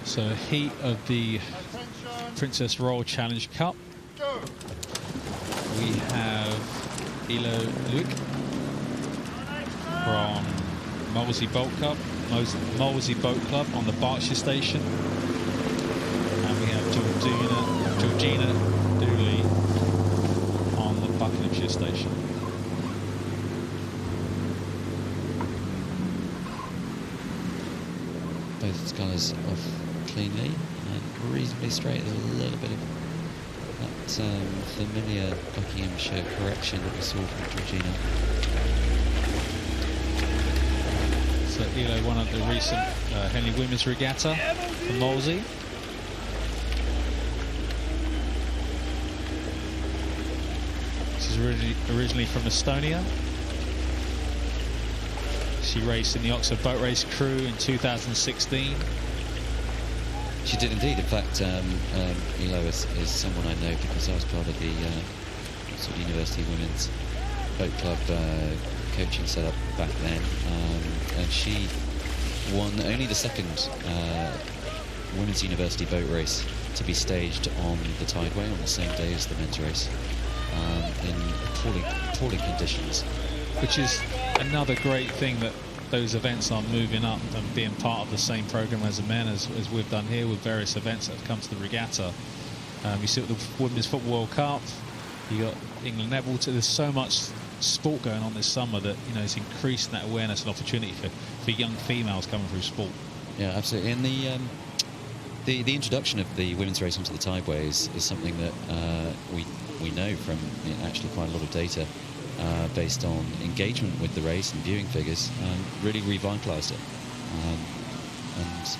So heat of the Princess Royal Challenge Cup. We have Luik from Molesey Boat Club on the Berkshire Station. And we have Georgina Dooley on the Buckinghamshire Station. Both scullers off cleanly and reasonably straight. There's a little bit of that familiar Buckinghamshire correction that we saw from Georgina. So Elo won at the recent Henley Women's Regatta from Molesey. She's originally from Estonia. She raced in the Oxford Boat Race crew in 2016. She did indeed. In fact, Elo is someone I know because I was part of the Oxford University Women's Boat Club coaching setup back then. And she won only the second Women's University boat race to be staged on the Tideway on the same day as the men's race in appalling conditions. Which is another great thing, that those events are moving up and being part of the same program as the men, as we've done here with various events that have come to the regatta. You see it with the Women's Football World Cup, you got England netball. There's so much sport going on this summer that, you know, it's increasing that awareness and opportunity for young females coming through sport. Yeah, absolutely. And the introduction of the women's race onto the Tideway is something that we know from actually quite a lot of data based on engagement with the race and viewing figures, really revitalised it. And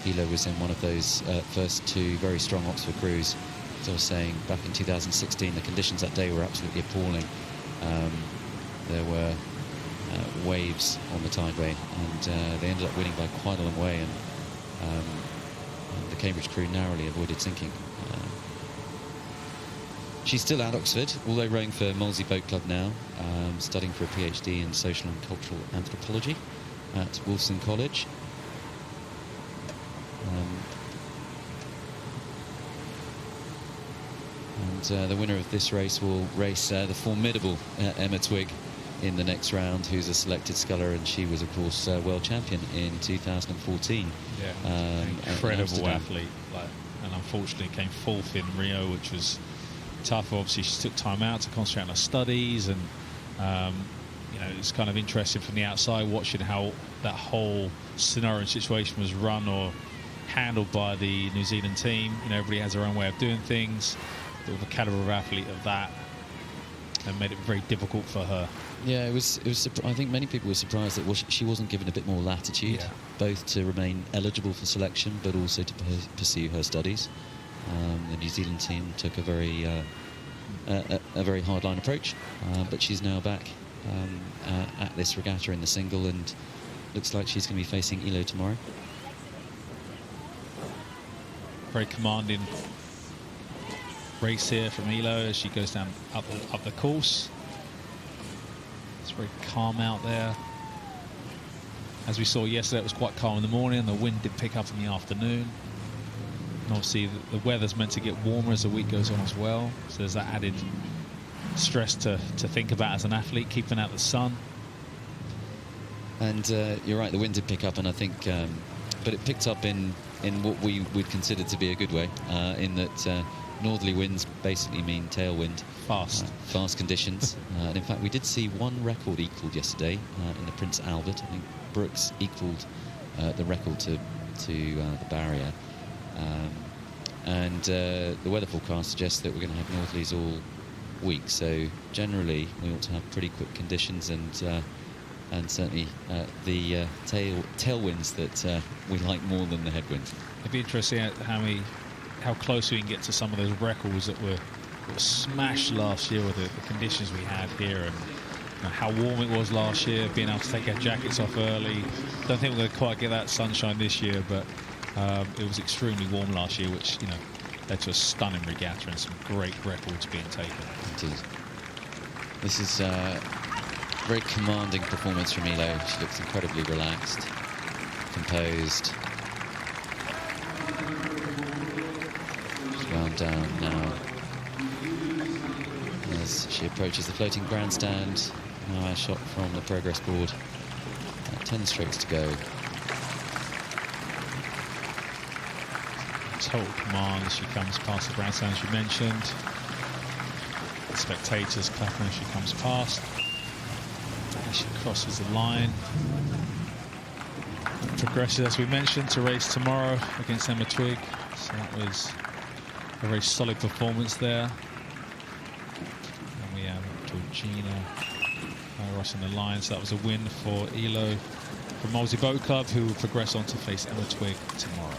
Elo was in one of those first two very strong Oxford crews. As I was saying, back in 2016, the conditions that day were absolutely appalling. There were waves on the Tideway, and they ended up winning by quite a long way, and the Cambridge crew narrowly avoided sinking. She's still at Oxford, although rowing for Molesey Boat Club now, studying for a PhD in social and cultural anthropology at Wolfson College. And the winner of this race will race the formidable Emma Twigg in the next round, who's a selected sculler, and she was, of course, world champion in 2014. Yeah, incredible athlete, and unfortunately came fourth in Rio, which was tough. Obviously, she took time out to concentrate on her studies, and you know, it's kind of interesting from the outside watching how that whole scenario and situation was run or handled by the New Zealand team. You know, everybody has their own way of doing things. With the caliber of athlete of that, and made it very difficult for her. Yeah, it was. I think many people were surprised that she wasn't given a bit more latitude, both to remain eligible for selection, but also to pursue her studies. The New Zealand team took a very hardline approach, but she's now back at this regatta in the single, and looks like she's going to be facing Elo tomorrow. Very commanding race here from Elo as she goes down up the course. It's very calm out there. As we saw yesterday, it was quite calm in the morning, and the wind did pick up in the afternoon. And obviously the weather's meant to get warmer as the week goes on as well, so there's that added stress to think about as an athlete, keeping out the sun. And you're right, the wind did pick up, and I think but it picked up in what we would consider to be a good way, in that northerly winds basically mean tailwind. Fast conditions. And in fact, we did see one record equalled yesterday in the Prince Albert. I think Brooks equalled the record to the barrier. And the weather forecast suggests that we're going to have northerlies all week. So generally, we ought to have pretty quick conditions, and certainly the tailwinds that we like more than the headwinds. It'd be interesting how close we can get to some of those records that were smashed last year with the conditions we had here, and how warm it was last year, being able to take our jackets off early. Don't think we're going to quite get that sunshine this year, but it was extremely warm last year, which, you know, led to a stunning regatta and some great records being taken. Indeed. This is a very commanding performance from Elo. She looks incredibly relaxed, composed. down now as she approaches the floating grandstand. Now a shot from the progress board. 10 strokes to go. Total command as she comes past the grandstand, as you mentioned. The spectators clapping as she comes past. As she crosses the line. Progresses, as we mentioned, to race tomorrow against Emma Twigg. So that was a very solid performance there. And we have Georgina Ross on the line. So that was a win for ELO from Molesey Boat Club, who will progress on to face Emma Twigg tomorrow.